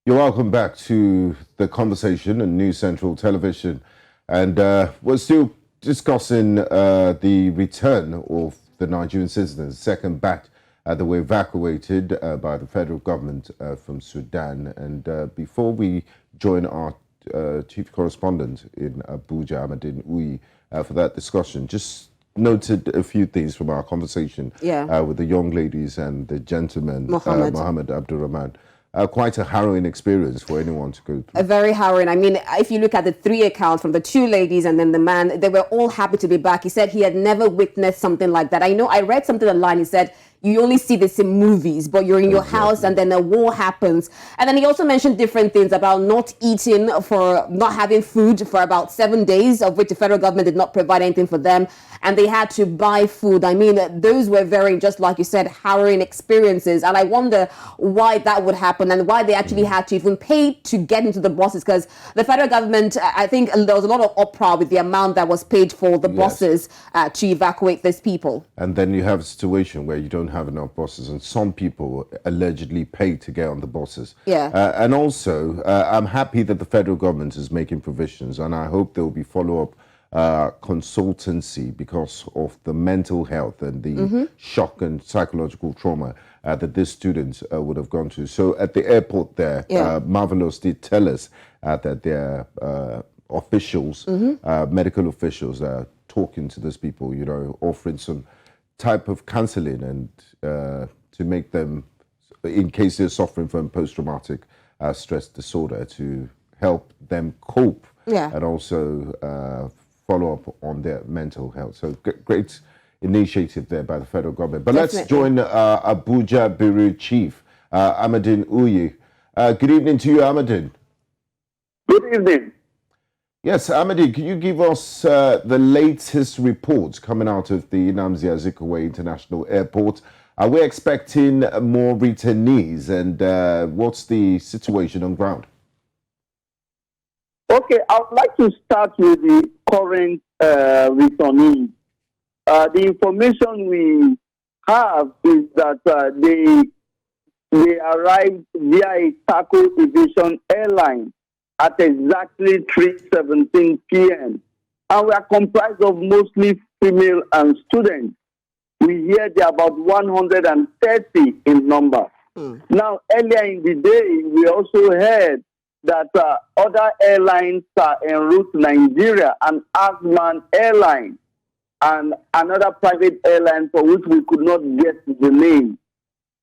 You're welcome back to the conversation on News Central Television. And we're still discussing the return of the Nigerian citizens, second batch that were evacuated by the federal government from Sudan. And before we join our chief correspondent in Abuja, Ahmadin Uyi, for that discussion, just noted a few things from our conversation with the young ladies and the gentleman, Mohammed Abdurrahman. Quite a harrowing experience for anyone to go through. Very harrowing. I mean, if you look at the three accounts from the two ladies and then the man, they were all happy to be back. He said he had never witnessed something like that. I know I read something online. He said, you only see this in movies, but you're in your house and then a war happens. And then he also mentioned different things about not eating, for not having food for about 7 days, of which the federal government did not provide anything for them. And they had to buy food. I mean, those were very, just like you said, harrowing experiences. And I wonder why that would happen and why they actually had to even pay to get into the buses. Because the federal government, I think there was a lot of uproar with the amount that was paid for the buses to evacuate these people. And then you have a situation where you don't have enough buses, and some people allegedly pay to get on the buses. And also, I'm happy that the federal government is making provisions, and I hope there will be follow-up consultancy because of the mental health and the shock and psychological trauma that these students would have gone through. So at the airport there, Marvelous did tell us that their officials, medical officials, are talking to these people, you know, offering some type of counseling and to make them, in case they're suffering from post-traumatic stress disorder, to help them cope and also follow up on their mental health. So great initiative there by the federal government. But let's join Abuja Bureau Chief, Ahmadin Uyi. Good evening to you, Ahmadin. Good evening. Yes, Ahmadin, can you give us the latest reports coming out of the Nnamdi Azikwe International Airport? Are we expecting more returnees, and what's the situation on ground? Okay, I would like to start with the current returnees. The information we have is that they arrived via a Taco Aviation airline at exactly 3:17 p.m. And we are comprised of mostly female and students. We hear there are about 130 in number. Now, earlier in the day, we also heard that other airlines are en route to Nigeria, an Aswan Airline and another private airline for which we could not get the name.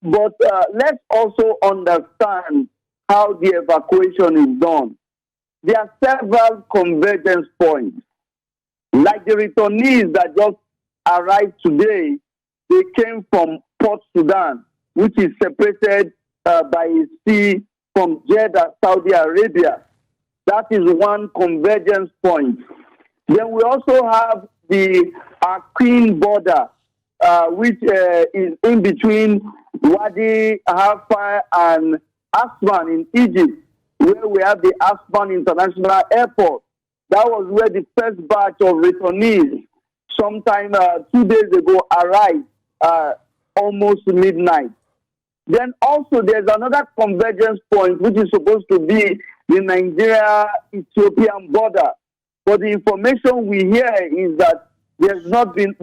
But let's also understand how the evacuation is done. There are several convergence points. Like the returnees that just arrived today, they came from Port Sudan, which is separated by a sea from Jeddah, Saudi Arabia. That is one convergence point. Then we also have the Khartoum border, which is in between Wadi Darfur and Aswan in Egypt, where we have the Aswan International Airport. That was where the first batch of returnees, sometime 2 days ago, arrived almost midnight. Then also there's another convergence point, which is supposed to be the Nigeria-Ethiopian border. But the information we hear is that there's not been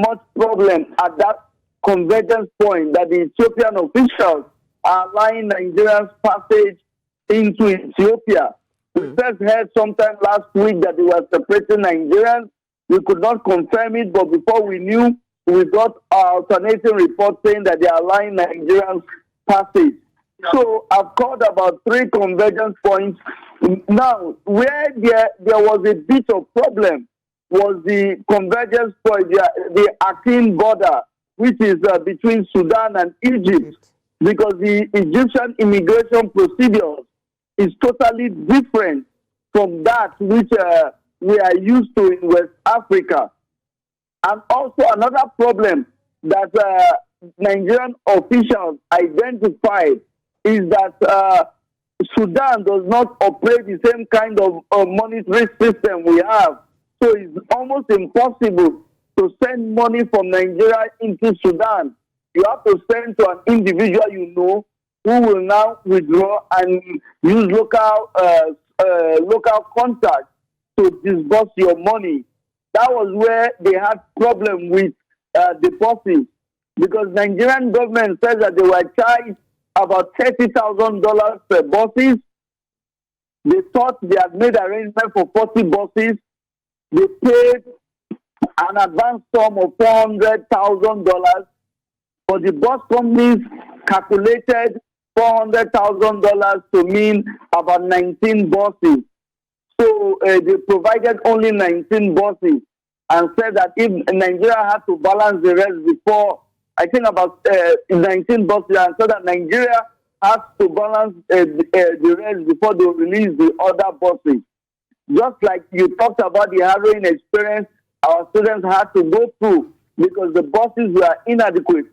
much problem at that convergence point, that the Ethiopian officials are allowing Nigerians passage into Ethiopia. We first heard sometime last week that they were separating Nigerians. We could not confirm it, but before we knew, we got alternating reports saying that they are allowing Nigerians passage. So I've called about 3 convergence points. Now, where there was a bit of problem was the convergence point, the Khartoum border, which is between Sudan and Egypt, because the Egyptian immigration procedures is totally different from that which we are used to in West Africa. And also another problem that Nigerian officials identified is that Sudan does not operate the same kind of monetary system we have. So it's almost impossible to send money from Nigeria into Sudan. You have to send to an individual you know, who will now withdraw and use local contacts to disburse your money. That was where they had problem with the buses, because Nigerian government says that they were charged about $30,000 per buses. They thought they had made arrangement for 40 buses. They paid an advance sum of $400,000, but the bus companies calculated $400,000 to mean about 19 buses. So they provided only 19 buses and said that if Nigeria had to balance the rest before, I think about 19 buses, and so that Nigeria has to balance the rest before they release the other buses. Just like you talked about the harrowing experience our students had to go through because the buses were inadequate.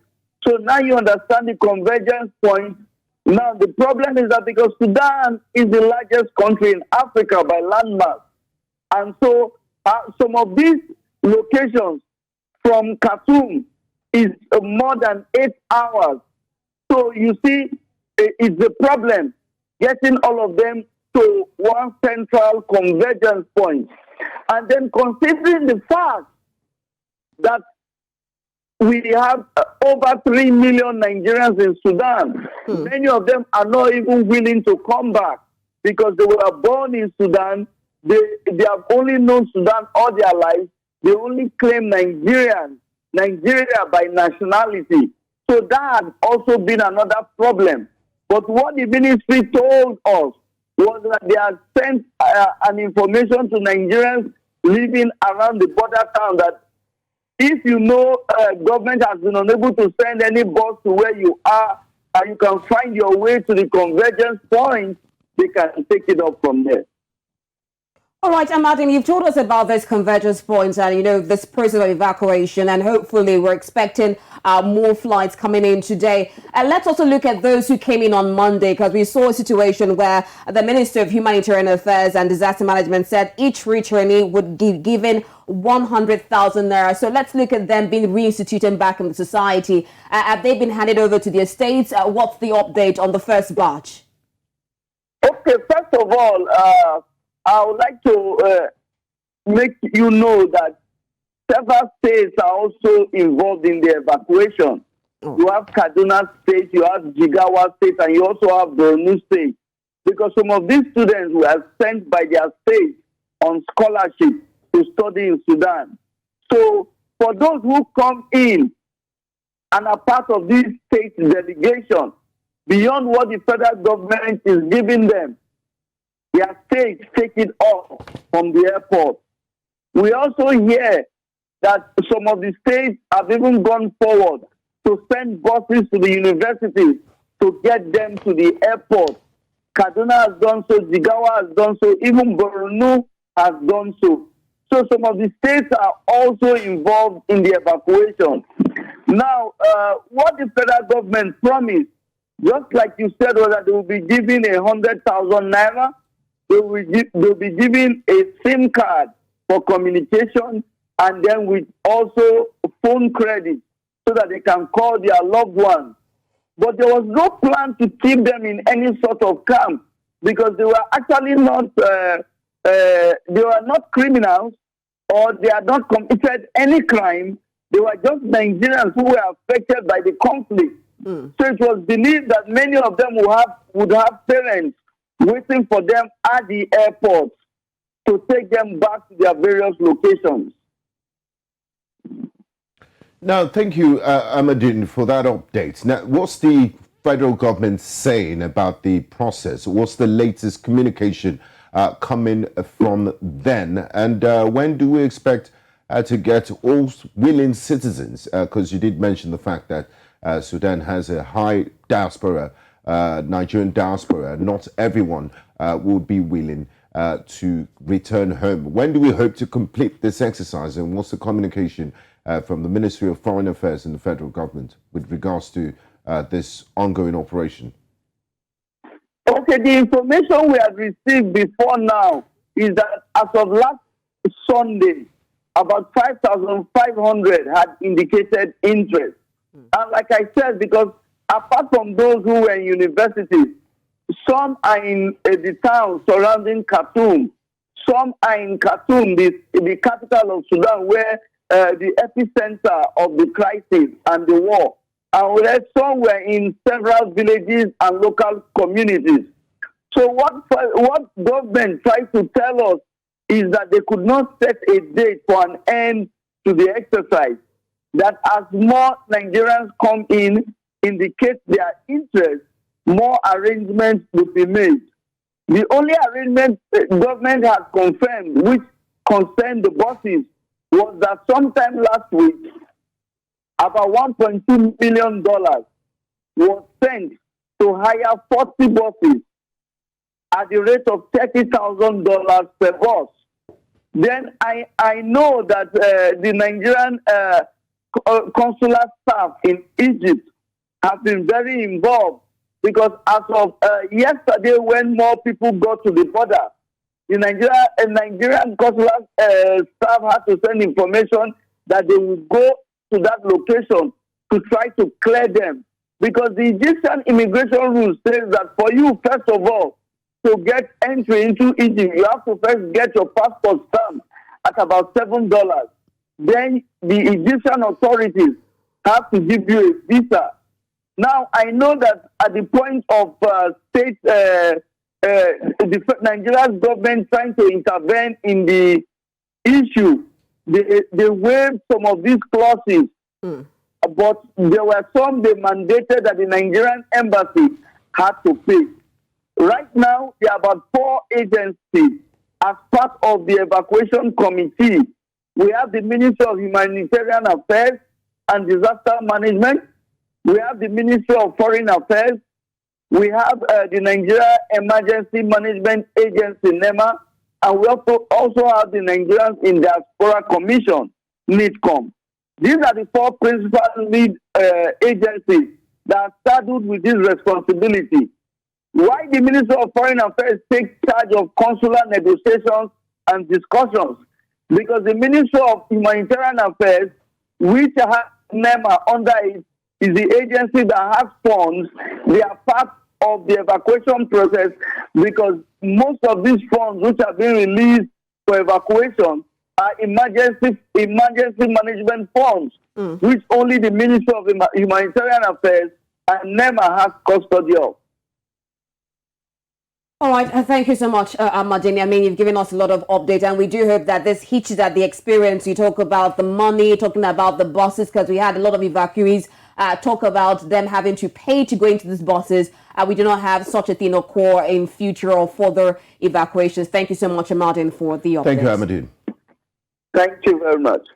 So now you understand the convergence point. Now the problem is that because Sudan is the largest country in Africa by landmass, and so some of these locations from Khartoum is more than 8 hours. So you see, it's a problem getting all of them to one central convergence point. And then considering the fact that we have over 3 million Nigerians in Sudan, many of them are not even willing to come back because they were born in Sudan. They have only known Sudan all their lives. They only claim Nigeria by nationality. So that had also been another problem. But what the ministry told us was that they had sent an information to Nigerians living around the border town that if you know government has been unable to send any bus to where you are and you can find your way to the convergence point, they can take it up from there. All right, Nnamdi, you've told us about those convergence points and, this process of evacuation, and hopefully we're expecting more flights coming in today. And let's also look at those who came in on Monday, because we saw a situation where the Minister of Humanitarian Affairs and Disaster Management said each returnee would be given 100,000 naira. So let's look at them being reinstituted back in the society. Have they been handed over to the estates? What's the update on the first batch? Okay, first of all, I would like to make you know that several states are also involved in the evacuation. You have Kaduna State, you have Jigawa State, and you also have Borno State. Because some of these students were sent by their state on scholarship to study in Sudan. So for those who come in and are part of this state delegation, beyond what the federal government is giving them, their states take it off from the airport. We also hear that some of the states have even gone forward to send buses to the universities to get them to the airport. Kaduna has done so, Jigawa has done so, even Borno has done so. So some of the states are also involved in the evacuation. Now, what the federal government promised, just like you said, was that they will be giving 100,000 naira. They will be giving a SIM card for communication, and then with also phone credit so that they can call their loved ones. But there was no plan to keep them in any sort of camp because they were actually not, they were not criminals, or they had not committed any crime. They were just Nigerians who were affected by the conflict. So it was believed that many of them would have parents waiting for them at the airport to take them back to their various locations. Now, thank you, Nnamdi, for that update. Now, what's the federal government saying about the process? What's the latest communication coming from then? And when do we expect to get all willing citizens? Because you did mention the fact that Sudan has a high diaspora, Nigerian diaspora. Not everyone will be willing to return home. When do we hope to complete this exercise, and what's the communication from the Ministry of Foreign Affairs and the federal government with regards to this ongoing operation? Okay, the information we have received before now is that as of last Sunday, about 5,500 had indicated interest. And like I said, because apart from those who were in universities, some are in the towns surrounding Khartoum. Some are in Khartoum, the capital of Sudan, where the epicenter of the crisis and the war. And where some were in several villages and local communities. So what government tries to tell us is that they could not set a date for an end to the exercise. That as more Nigerians come in, indicate their interest, more arrangements will be made. The only arrangement the government has confirmed, which concerned the buses, was that sometime last week, about $1.2 million was sent to hire 40 buses at the rate of $30,000 per bus. Then I know that the Nigerian consular staff in Egypt have been very involved, because as of yesterday, when more people got to the border, the Nigerian consular staff had to send information that they will go to that location to try to clear them. Because the Egyptian immigration rule says that for you, first of all, to get entry into Egypt, you have to first get your passport stamped at about $7. Then the Egyptian authorities have to give you a visa. Now, I know that at the point of the Nigerian government trying to intervene in the issue, they waived some of these clauses. But there were some they mandated that the Nigerian embassy had to pay. Right now, there are about 4 agencies as part of the evacuation committee. We have the Ministry of Humanitarian Affairs and Disaster Management. We have the Ministry of Foreign Affairs. We have the Nigeria Emergency Management Agency, NEMA. And we also have the Nigerians in Diaspora Commission, NiDCOM. These are the 4 principal lead agencies that are saddled with this responsibility. Why the Ministry of Foreign Affairs takes charge of consular negotiations and discussions? Because the Ministry of Humanitarian Affairs, which has NEMA under it, is the agency that has funds. They are part of the evacuation process, because most of these funds which are being released for evacuation are emergency management funds, which only the Ministry of Humanitarian Affairs and NEMA has custody of. All right, thank you so much, Amadini. I mean, you've given us a lot of updates, and we do hope that this hitches at the experience. You talk about the money, talking about the buses, because we had a lot of evacuees talk about them having to pay to go into these buses. We do not have such a thing occur in future or further evacuations. Thank you so much, Amadini, for the updates. Thank you, Amadini. Thank you very much.